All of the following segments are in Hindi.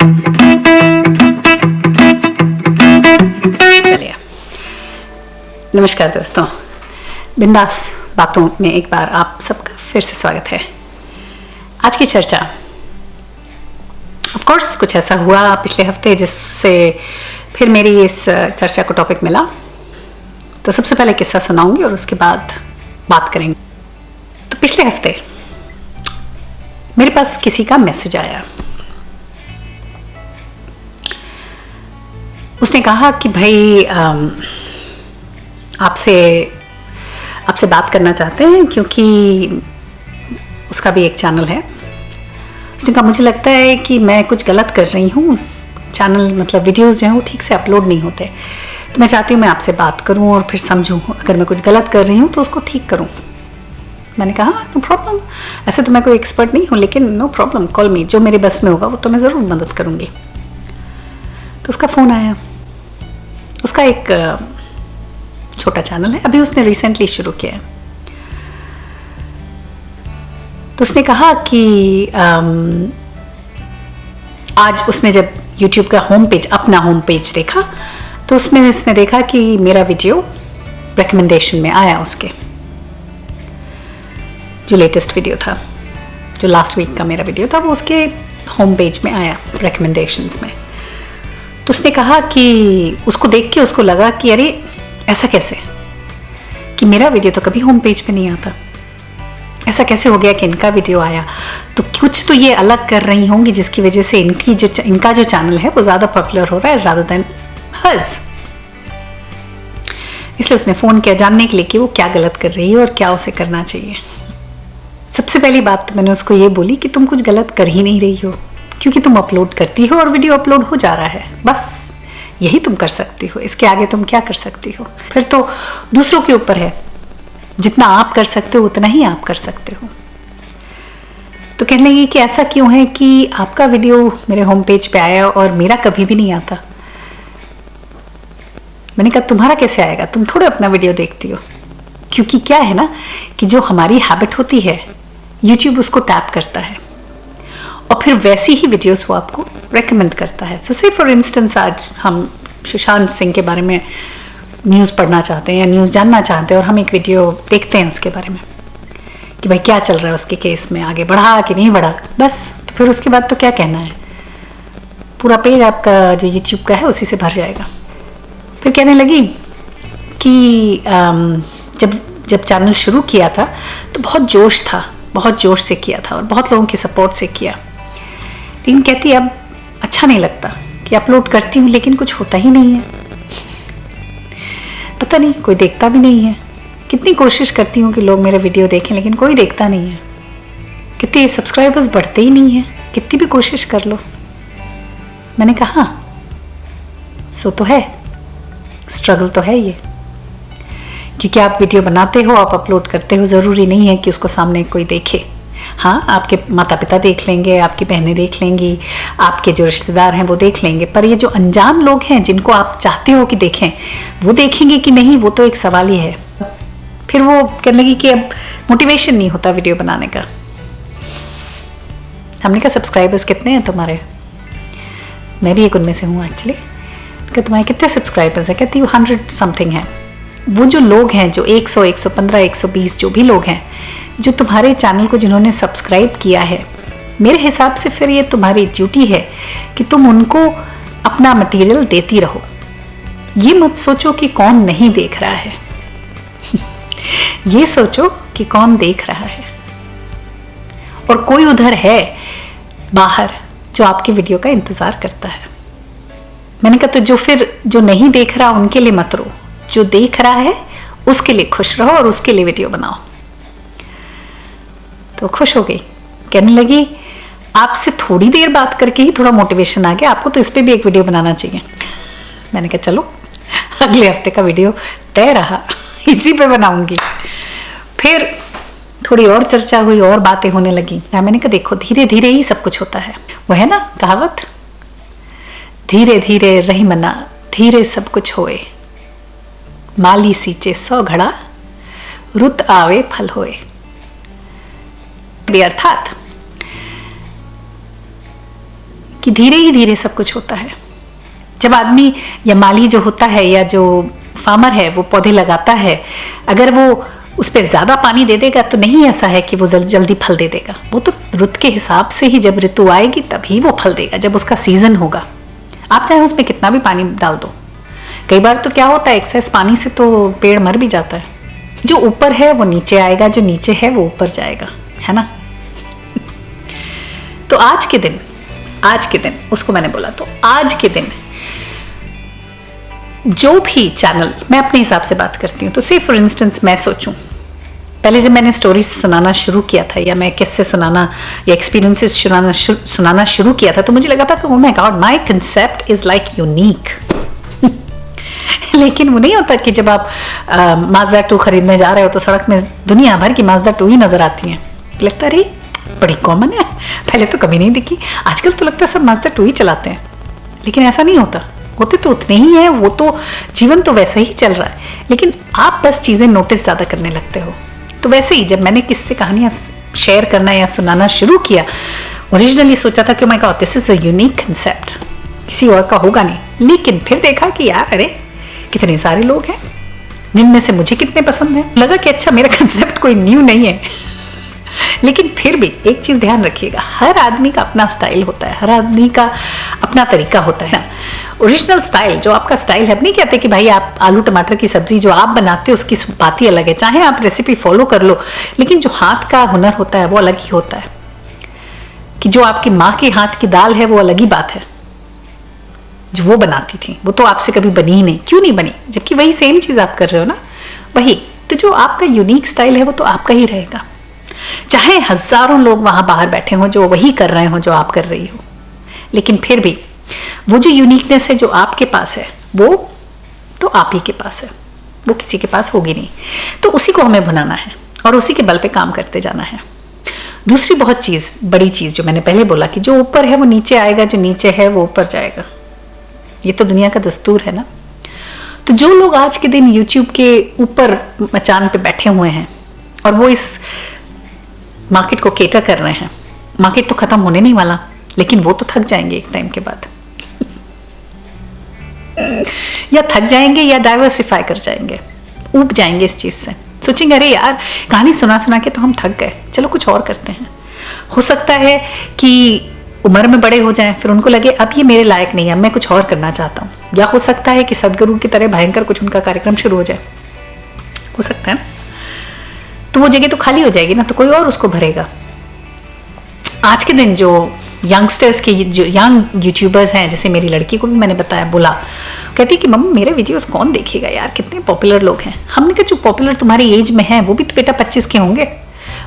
चलिए, नमस्कार दोस्तों, बिंदास बातों में एक बार आप सबका फिर से स्वागत है। आज की चर्चा ऑफ कोर्स कुछ ऐसा हुआ पिछले हफ्ते जिससे फिर मेरी इस चर्चा को टॉपिक मिला। तो सबसे पहले किस्सा सुनाऊंगी और उसके बाद बात करेंगे। तो पिछले हफ्ते मेरे पास किसी का मैसेज आया। उसने कहा कि भाई आपसे बात करना चाहते हैं क्योंकि उसका भी एक चैनल है। उसने कहा मुझे लगता है कि मैं कुछ गलत कर रही हूँ, चैनल मतलब वीडियोस जो हैं वो ठीक से अपलोड नहीं होते, तो मैं चाहती हूँ मैं आपसे बात करूँ और फिर समझूँ, अगर मैं कुछ गलत कर रही हूँ तो उसको ठीक करूँ। मैंने कहा नो प्रॉब्लम, ऐसे तो मैं कोई एक्सपर्ट नहीं हूँ, लेकिन नो प्रॉब्लम, कॉल मी, जो मेरे बस में होगा वो तो मैं ज़रूर मदद करूँगी। तो उसका फ़ोन आया। उसका एक छोटा चैनल है, अभी उसने रिसेंटली शुरू किया है। तो उसने कहा कि आज उसने जब YouTube का होम पेज, अपना होम पेज देखा, तो उसमें उसने देखा कि मेरा वीडियो रिकमेंडेशन में आया। उसके जो लेटेस्ट वीडियो था, जो लास्ट वीक का मेरा वीडियो था, वो उसके होम पेज में आया रिकमेंडेशंस में। तो उसने कहा कि उसको देख के उसको लगा कि अरे ऐसा कैसे कि मेरा वीडियो तो कभी होम पेज पे नहीं आता, ऐसा कैसे हो गया कि इनका वीडियो आया। तो कुछ तो ये अलग कर रही होंगी जिसकी वजह से इनका जो चैनल है वो ज़्यादा पॉपुलर हो रहा है रादर देन हर्स। इसलिए उसने फ़ोन किया जानने के लिए कि वो क्या गलत कर रही है और क्या उसे करना चाहिए। सबसे पहली बात तो मैंने उसको ये बोली कि तुम कुछ गलत कर ही नहीं रही हो, क्योंकि तुम अपलोड करती हो और वीडियो अपलोड हो जा रहा है, बस यही तुम कर सकती हो। इसके आगे तुम क्या कर सकती हो? फिर तो दूसरों के ऊपर है, जितना आप कर सकते हो उतना ही आप कर सकते हो। तो कहने लगी कि ऐसा क्यों है कि आपका वीडियो मेरे होम पेज पे आया और मेरा कभी भी नहीं आता। मैंने कहा तुम्हारा कैसे आएगा, तुम थोड़े अपना वीडियो देखती हो। क्योंकि क्या है ना कि जो हमारी हैबिट होती है, यूट्यूब उसको टैप करता है और फिर वैसी ही वीडियोस वो आपको रेकमेंड करता है। सो से फॉर इंस्टेंस आज हम सुशांत सिंह के बारे में न्यूज़ पढ़ना चाहते हैं या न्यूज़ जानना चाहते हैं और हम एक वीडियो देखते हैं उसके बारे में कि भाई क्या चल रहा है उसके केस में, आगे बढ़ा कि नहीं बढ़ा, बस। तो फिर उसके बाद तो क्या कहना है, पूरा पेज आपका जो यूट्यूब का है उसी से भर जाएगा। फिर कहने लगी कि जब चैनल शुरू किया था तो बहुत जोश था, बहुत जोश से किया था और बहुत लोगों की सपोर्ट से किया, लेकिन कहती अब अच्छा नहीं लगता कि अपलोड करती हूँ लेकिन कुछ होता ही नहीं है, पता नहीं कोई देखता भी नहीं है। कितनी कोशिश करती हूँ कि लोग मेरे वीडियो देखें लेकिन कोई देखता नहीं है। कितने सब्सक्राइबर्स बढ़ते ही नहीं हैं, कितनी भी कोशिश कर लो। मैंने कहा सो तो है, स्ट्रगल तो है ये, क्योंकि आप वीडियो बनाते हो, आप अपलोड करते हो, ज़रूरी नहीं है कि उसको सामने कोई देखे। हाँ, आपके माता पिता देख लेंगे, आपकी बहनें देख लेंगी, आपके जो रिश्तेदार हैं वो देख लेंगे, पर ये जो अनजान लोग हैं जिनको आप चाहते हो कि देखें, वो देखेंगे कि नहीं, वो तो एक सवाल ही है। फिर वो कहने लगी कि अब मोटिवेशन नहीं होता वीडियो बनाने का। हमने कहा सब्सक्राइबर्स कितने हैं तुम्हारे? मैं भी एक उनमें से हूँ एक्चुअली। कि तुम्हारे कितने सब्सक्राइबर्स हैं? कहती 100 समथिंग है। वो जो लोग हैं जो 100, 115, 120 जो भी लोग हैं जो तुम्हारे चैनल को जिन्होंने सब्सक्राइब किया है, मेरे हिसाब से फिर ये तुम्हारी ड्यूटी है कि तुम उनको अपना मटेरियल देती रहो। ये मत सोचो कि कौन नहीं देख रहा है ये सोचो कि कौन देख रहा है और कोई उधर है बाहर जो आपके वीडियो का इंतज़ार करता है। मैंने कहा तो जो नहीं देख रहा उनके लिए मत रो, जो देख रहा है उसके लिए खुश रहो और उसके लिए वीडियो बनाओ। तो खुश हो गई, कहने लगी आपसे थोड़ी देर बात करके ही थोड़ा मोटिवेशन आ गया, आपको तो इस पे भी एक वीडियो बनाना चाहिए। मैंने कहा चलो अगले हफ्ते का वीडियो तय रहा, इसी पे बनाऊंगी। फिर थोड़ी और चर्चा हुई और बातें होने लगी। मैंने कहा देखो धीरे धीरे ही सब कुछ होता है, वो है ना कहावत, धीरे धीरे रही मना धीरे सब कुछ होए, माली सींचे 100 घड़ा रुत आवे फल होए। अर्थात कि धीरे ही धीरे सब कुछ होता है। जब आदमी या माली जो होता है या जो फार्मर है वो पौधे लगाता है, अगर वो उस पर ज़्यादा पानी दे देगा तो नहीं ऐसा है कि वो जल्दी फल दे देगा। वो तो रुत के हिसाब से ही, जब ऋतु आएगी तभी वो फल देगा, जब उसका सीजन होगा। आप चाहे उसमें कितना भी पानी डाल दो। कई बार तो क्या होता है, एक्सेस पानी से तो पेड़ मर भी जाता है। जो ऊपर है वो नीचे आएगा, जो नीचे है वो ऊपर जाएगा, है ना। तो आज के दिन उसको मैंने बोला, तो आज के दिन जो भी चैनल, मैं अपने हिसाब से बात करती हूँ। तो से फॉर इंस्टेंस मैं सोचूं, पहले जब मैंने स्टोरीज सुनाना शुरू किया था या मैं किससे सुनाना या एक्सपीरियंसेस सुनाना शुरू किया था, तो मुझे लगा था कि oh my God, my concept is like unique. लेकिन वो नहीं होता कि जब आप माजदा 2 खरीदने जा रहे हो तो सड़क में दुनिया भर की माजदा 2 ही नजर आती हैं। लगता है अरे बड़ी कॉमन है, पहले तो कभी नहीं दिखी। आजकल तो लगता है सब माजदा 2 ही चलाते हैं, लेकिन ऐसा नहीं होता। होते तो उतने ही है, वो तो जीवन तो वैसा ही चल रहा है, लेकिन आप बस चीज़ें नोटिस ज़्यादा करने लगते हो। तो वैसे ही जब मैंने किससे कहानियाँ शेयर करना या सुनाना शुरू किया, ओरिजिनली सोचा था कि my God this is a unique concept, किसी और का होगा नहीं। लेकिन फिर देखा कि यार अरे कितने सारे लोग हैं जिनमें से मुझे कितने पसंद हैं। लगा कि अच्छा मेरा कंसेप्ट कोई न्यू नहीं है। लेकिन फिर भी एक चीज़ ध्यान रखिएगा, हर आदमी का अपना स्टाइल होता है, हर आदमी का अपना तरीका होता है ना। ओरिजिनल स्टाइल, जो आपका स्टाइल है, नहीं कहते कि भाई आप आलू टमाटर की सब्जी जो आप बनाते हो उसकी बात ही अलग है, चाहे आप रेसिपी फॉलो कर लो, लेकिन जो हाथ का हुनर होता है वो अलग ही होता है। कि जो आपकी माँ के हाथ की दाल है वो अलग ही बात है, जो वो बनाती थी वो तो आपसे कभी बनी ही नहीं। क्यों नहीं बनी, जबकि वही सेम चीज़ आप कर रहे हो ना, वही। तो जो आपका यूनिक स्टाइल है वो तो आपका ही रहेगा, चाहे हजारों लोग वहां बाहर बैठे हों जो वही कर रहे हो जो आप कर रही हो। लेकिन फिर भी वो जो यूनिकनेस है जो आपके पास है वो तो आप ही के पास है, वो किसी के पास होगी नहीं। तो उसी को हमें भुनाना है और उसी के बल पे काम करते जाना है। दूसरी बहुत चीज़, बड़ी चीज़ जो मैंने पहले बोला कि जो ऊपर है वो नीचे आएगा, जो नीचे है वो ऊपर जाएगा। ये तो दुनिया का दस्तूर है ना। तो जो लोग आज के दिन YouTube के ऊपर मचान पे बैठे हुए हैं और वो इस मार्केट को केटर कर रहे हैं, मार्केट तो खत्म होने नहीं वाला, लेकिन वो तो थक जाएंगे एक टाइम के बाद। या थक जाएंगे या डाइवर्सिफाई कर जाएंगे, ऊब जाएंगे इस चीज से, सोचेंगे अरे यार कहानी सुना सुना के तो हम थक गए, चलो कुछ और करते हैं। हो सकता है कि उम्र में बड़े हो जाएं, फिर उनको लगे अब ये मेरे लायक नहीं है, मैं कुछ और करना चाहता हूँ। या हो सकता है कि सदगुरु की तरह भयंकर कुछ उनका कार्यक्रम शुरू हो जाए, हो सकता है ना। तो वो जगह तो खाली हो जाएगी ना, तो कोई और उसको भरेगा। आज के दिन जो यंगस्टर्स के, जो यंग यूट्यूबर्स हैं, जैसे मेरी लड़की को भी मैंने बताया, बोला, कहती कि मम्मा मेरे वीडियोस कौन देखेगा यार, कितने पॉपुलर लोग हैं। हमने कहा जो पॉपुलर तुम्हारी एज में है वो भी तो बेटा 25 के होंगे,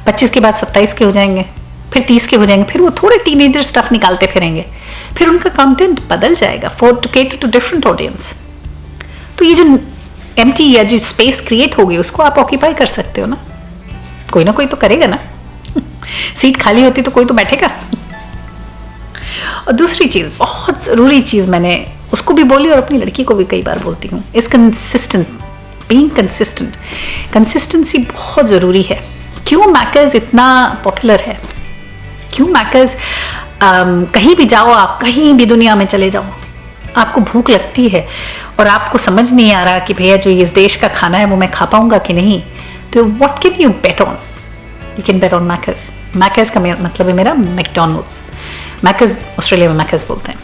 25 के बाद 27 के हो जाएंगे, फिर 30 के हो जाएंगे, फिर वो थोड़े टीनेजर स्टफ निकालते फिरेंगे, फिर उनका कंटेंट बदल जाएगा for to cater to different audience. तो ये जो एम्प्टी या जो स्पेस क्रिएट होगी उसको आप ऑक्यूपाई कर सकते हो ना, कोई ना कोई तो करेगा ना। सीट खाली होती तो कोई तो बैठेगा। और दूसरी चीज, बहुत जरूरी चीज, मैंने उसको भी बोली और अपनी लड़की को भी कई बार बोलती हूँ, is consistent, being consistent. Consistency बहुत जरूरी है। क्यों मैकर्स इतना पॉपुलर है, क्यों मैकर्स, कहीं भी जाओ आप, कहीं भी दुनिया में चले जाओ, आपको भूख लगती है और आपको समझ नहीं आ रहा कि भैया जो इस देश का खाना है वो मैं खा पाऊंगा कि नहीं, तो what can you bet on? You can bet on makers. Makers का मतलब है मेरा मैकडॉनल्ड्स। मैकर्स ऑस्ट्रेलिया में मैकर्स बोलते हैं।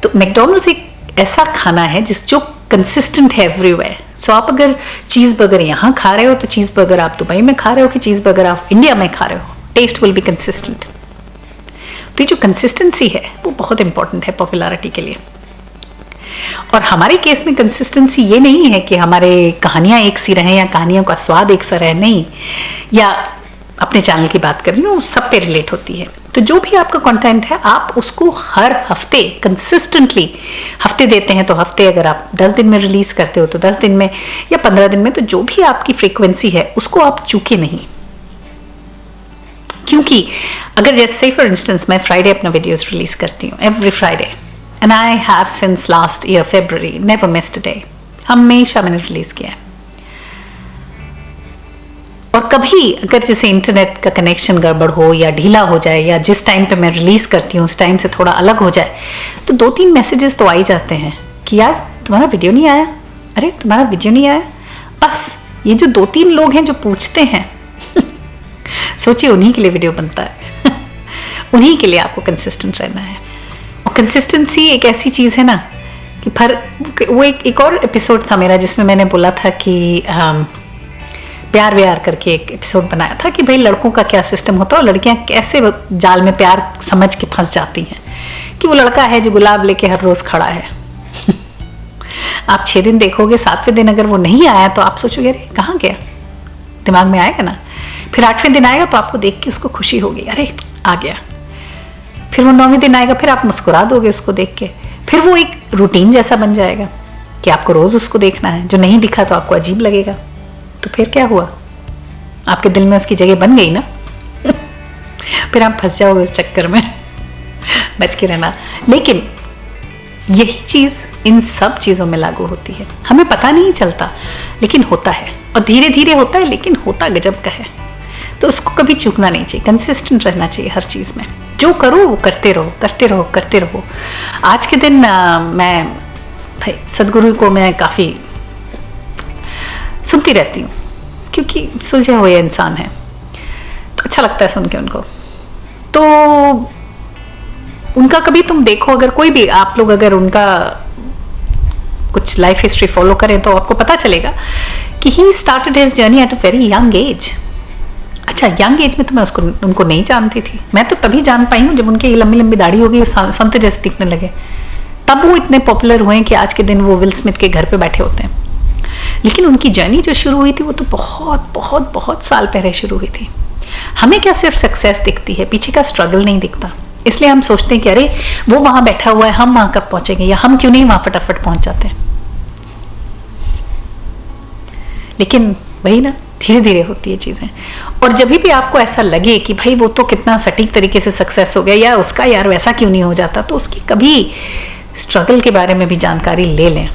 तो मैकडॉनल्ड्स एक ऐसा खाना है जो कंसिस्टेंट है एवरीवेयर। सो आप अगर चीज़ बर्गर यहाँ खा रहे हो तो चीज़ बर्गर आप दुबई में खा रहे हो कि चीज़ बर्गर आप इंडिया में खा रहे हो, टेस्ट विल बी कंसिस्टेंट। तो ये जो कंसिस्टेंसी है वो बहुत इंपॉर्टेंट है पॉपुलैरिटी के लिए। और हमारे केस में कंसिस्टेंसी ये नहीं है कि हमारे कहानियां एक सी रहें या कहानियों का स्वाद एक सा रहे, नहीं। या अपने चैनल की बात कर रही हूँ, सब पे रिलेट होती है। तो जो भी आपका कंटेंट है आप उसको हर हफ्ते कंसिस्टेंटली, हफ्ते देते हैं तो हफ्ते, अगर आप 10 दिन में रिलीज करते हो तो 10 दिन में या 15 दिन में, तो जो भी आपकी फ्रीक्वेंसी है उसको आप चूके नहीं। क्योंकि अगर जैसे फॉर इंस्टेंस मैं फ्राइडे अपना वीडियोस रिलीज करती हूँ, every Friday, and I have since last year February never missed a day, हमेशा मैंने रिलीज किया है। और कभी अगर जैसे इंटरनेट का कनेक्शन गड़बड़ हो या ढीला हो जाए, या जिस टाइम पे मैं रिलीज करती हूँ उस टाइम से थोड़ा अलग हो जाए, तो 2-3 मैसेजेस तो आ ही जाते हैं कि यार तुम्हारा वीडियो नहीं आया, अरे तुम्हारा वीडियो नहीं आया। बस ये जो 2-3 लोग हैं जो पूछते हैं सोचिए उन्हीं के लिए वीडियो बनता है उन्हीं के लिए आपको कंसिस्टेंट रहना है। और कंसिस्टेंसी एक ऐसी चीज़ है ना कि वो एक और एपिसोड था मेरा जिसमें मैंने बोला था कि प्यार व्यार करके एक एपिसोड बनाया था कि भाई लड़कों का क्या सिस्टम होता है और लड़कियां कैसे जाल में प्यार समझ के फंस जाती हैं। कि वो लड़का है जो गुलाब लेके हर रोज खड़ा है आप 6 दिन देखोगे, 7वें दिन अगर वो नहीं आया तो आप सोचोगे अरे कहाँ गया, दिमाग में आएगा ना। फिर 8वें दिन आएगा तो आपको देख के उसको खुशी होगी, अरे आ गया। फिर वो 9वें दिन आएगा, फिर आप मुस्कुरा दोगे उसको देख के। फिर वो एक रूटीन जैसा बन जाएगा कि आपको रोज उसको देखना है। जो नहीं दिखा तो आपको अजीब लगेगा। तो फिर क्या हुआ, आपके दिल में उसकी जगह बन गई ना फिर आप फंस जाओगे उस चक्कर में बच के रहना। लेकिन यही चीज इन सब चीजों में लागू होती है, हमें पता नहीं चलता लेकिन होता है, और धीरे धीरे होता है लेकिन होता गजब का है। तो उसको कभी चूकना नहीं चाहिए, कंसिस्टेंट रहना चाहिए हर चीज में। जो करो वो करते रहो, करते रहो, करते रहो। आज के दिन मैं भाई सदगुरु को मैं काफी सुनती रहती हूँ क्योंकि सुलझे हुए इंसान है, तो अच्छा लगता है सुन के उनको। तो उनका कभी तुम देखो, अगर कोई भी आप लोग अगर उनका कुछ लाइफ हिस्ट्री फॉलो करें तो आपको पता चलेगा कि he started his journey at a very young age. अच्छा, यंग एज में तो मैं उनको नहीं जानती थी। मैं तो तभी जान पाई हूँ जब उनकी लंबी लंबी दाढ़ी हो गई, संत जैसे दिखने लगे, तब वो इतने पॉपुलर हुए कि आज के दिन वो विल स्मिथ के घर पे बैठे होते हैं। लेकिन उनकी जर्नी जो शुरू हुई थी वो तो बहुत बहुत बहुत साल पहले शुरू हुई थी। हमें क्या सिर्फ सक्सेस दिखती है, पीछे का स्ट्रगल नहीं दिखता। इसलिए हम सोचते हैं कि अरे वो वहां बैठा हुआ है, हम वहां कब पहुंचेंगे, या हम क्यों नहीं वहां फटाफट पहुंच जाते हैं। लेकिन वही ना, धीरे धीरे होती है चीजें। और जब भी आपको ऐसा लगे कि भाई वो तो कितना सटीक तरीके से सक्सेस हो गया, या उसका यार वैसा क्यों नहीं हो जाता, तो उसकी कभी स्ट्रगल के बारे में भी जानकारी ले लें,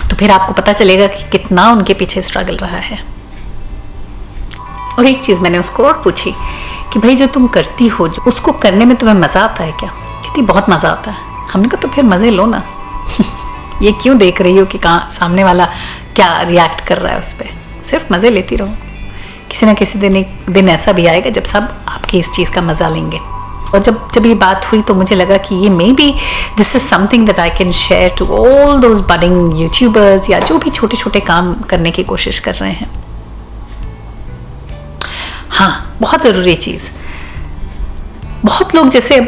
तो फिर आपको पता चलेगा कि कितना उनके पीछे स्ट्रगल रहा है। और एक चीज मैंने उसको और पूछी कि भाई जो तुम करती हो, जो उसको करने में तुम्हें मजा आता है क्या? कहती बहुत मजा आता है। हमने कहा तो फिर मजे लो ना ये क्यों देख रही हो कि कहाँ सामने वाला क्या रिएक्ट कर रहा है उस पर, सिर्फ मजे लेती रहो। किसी ना किसी दिन एक दिन ऐसा भी आएगा जब सब आपकी इस चीज का मजा लेंगे। और जब ये बात हुई तो मुझे लगा कि ये maybe this is something that I can share to all those budding YouTubers, या जो भी छोटे छोटे काम करने की कोशिश कर रहे हैं। हाँ, बहुत ज़रूरी चीज़। बहुत लोग, जैसे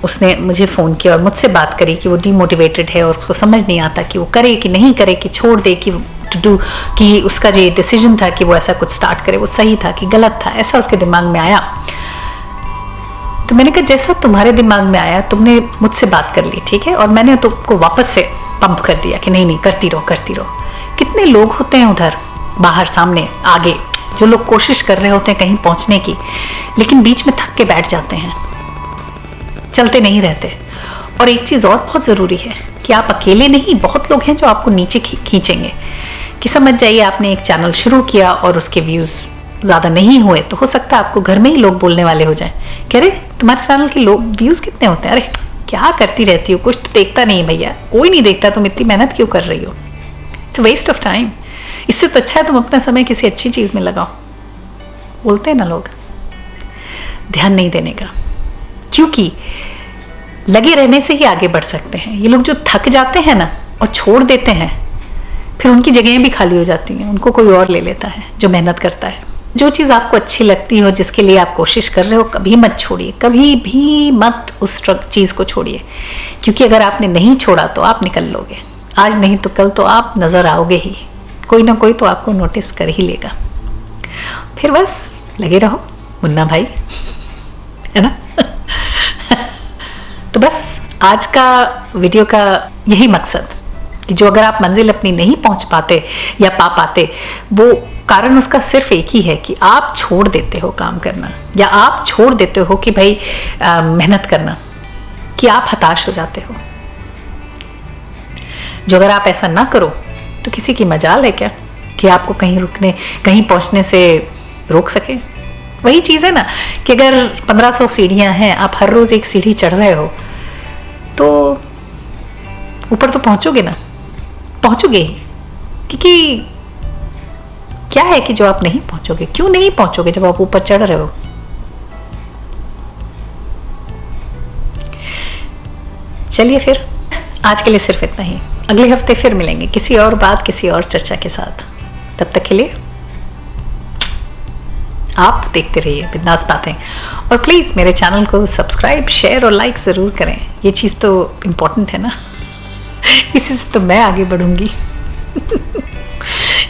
उसने मुझे फ़ोन किया और मुझसे बात करी कि वो डीमोटिवेटेड है और उसको समझ नहीं आता कि वो करे कि नहीं करे, कि छोड़ दे, कि टू डू, कि उसका जो डिसीजन था कि वो ऐसा कुछ स्टार्ट करे वो सही था कि गलत था, ऐसा उसके दिमाग में आया। तो मैंने कहा जैसा तुम्हारे दिमाग में आया, तुमने मुझसे बात कर ली, ठीक है, और मैंने तुमको वापस से पंप कर दिया कि नहीं नहीं करती रहो करती रहो। कितने लोग होते हैं उधर बाहर सामने आगे जो लोग कोशिश कर रहे होते हैं कहीं पहुंचने की, लेकिन बीच में थक के बैठ जाते हैं, चलते नहीं रहते। और एक चीज और बहुत जरूरी है कि आप अकेले नहीं, बहुत लोग हैं जो आपको नीचे खींचेंगे। कि समझ जाइए आपने एक चैनल शुरू किया और उसके व्यूज ज्यादा नहीं हुए, तो हो सकता है आपको घर में ही लोग बोलने वाले हो जाएं कि अरे तुम्हारे चैनल के लोग व्यूज कितने होते हैं, अरे क्या करती रहती हो, कुछ तो देखता नहीं भैया, कोई नहीं देखता, तुम इतनी मेहनत क्यों कर रही हो, इट्स वेस्ट ऑफ टाइम। इससे तो अच्छा है तुम अपना समय किसी अच्छी चीज में लगाओ। बोलते हैं ना लोग, ध्यान नहीं देने का, क्योंकि लगे रहने से ही आगे बढ़ सकते हैं। ये लोग जो थक जाते हैं ना और छोड़ देते हैं, फिर उनकी जगहें भी खाली हो जाती हैं, उनको कोई और ले लेता है जो मेहनत करता है। जो चीज आपको अच्छी लगती हो, जिसके लिए आप कोशिश कर रहे हो, कभी मत छोड़िए, कभी भी मत उस चीज को छोड़िए, क्योंकि अगर आपने नहीं छोड़ा तो आप निकल लोगे। आज नहीं तो कल तो आप नजर आओगे ही, कोई ना कोई तो आपको नोटिस कर ही लेगा। फिर बस लगे रहो मुन्ना भाई, है ना तो बस आज का वीडियो का यही मकसद कि जो अगर आप मंजिल अपनी नहीं पहुंच पाते या पा पाते, वो कारण उसका सिर्फ एक ही है कि आप छोड़ देते हो काम करना, या आप छोड़ देते हो कि भाई मेहनत करना, कि आप हताश हो जाते हो। जो अगर आप ऐसा ना करो तो किसी की मजाल है क्या कि आपको कहीं रुकने, कहीं पहुंचने से रोक सके। वही चीज़ है ना कि अगर 1500 सीढ़ियां हैं, आप हर रोज एक सीढ़ी चढ़ रहे हो तो ऊपर तो पहुंचोगे ना, पहुंचोगे ही। क्योंकि क्या है कि जो आप नहीं पहुंचोगे, क्यों नहीं पहुंचोगे जब आप ऊपर चढ़ रहे हो? चलिए फिर आज के लिए सिर्फ इतना ही। अगले हफ्ते फिर मिलेंगे किसी और बात, किसी और चर्चा के साथ। तब तक के लिए आप देखते रहिए बिंदास बातें, और प्लीज़ मेरे चैनल को सब्सक्राइब, शेयर और लाइक ज़रूर करें। ये चीज़ तो इम्पोर्टेंट है ना, इसी से तो मैं आगे बढ़ूंगी।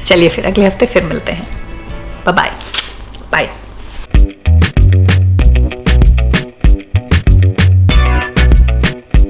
चलिए फिर अगले हफ्ते फिर मिलते हैं। Bye bye.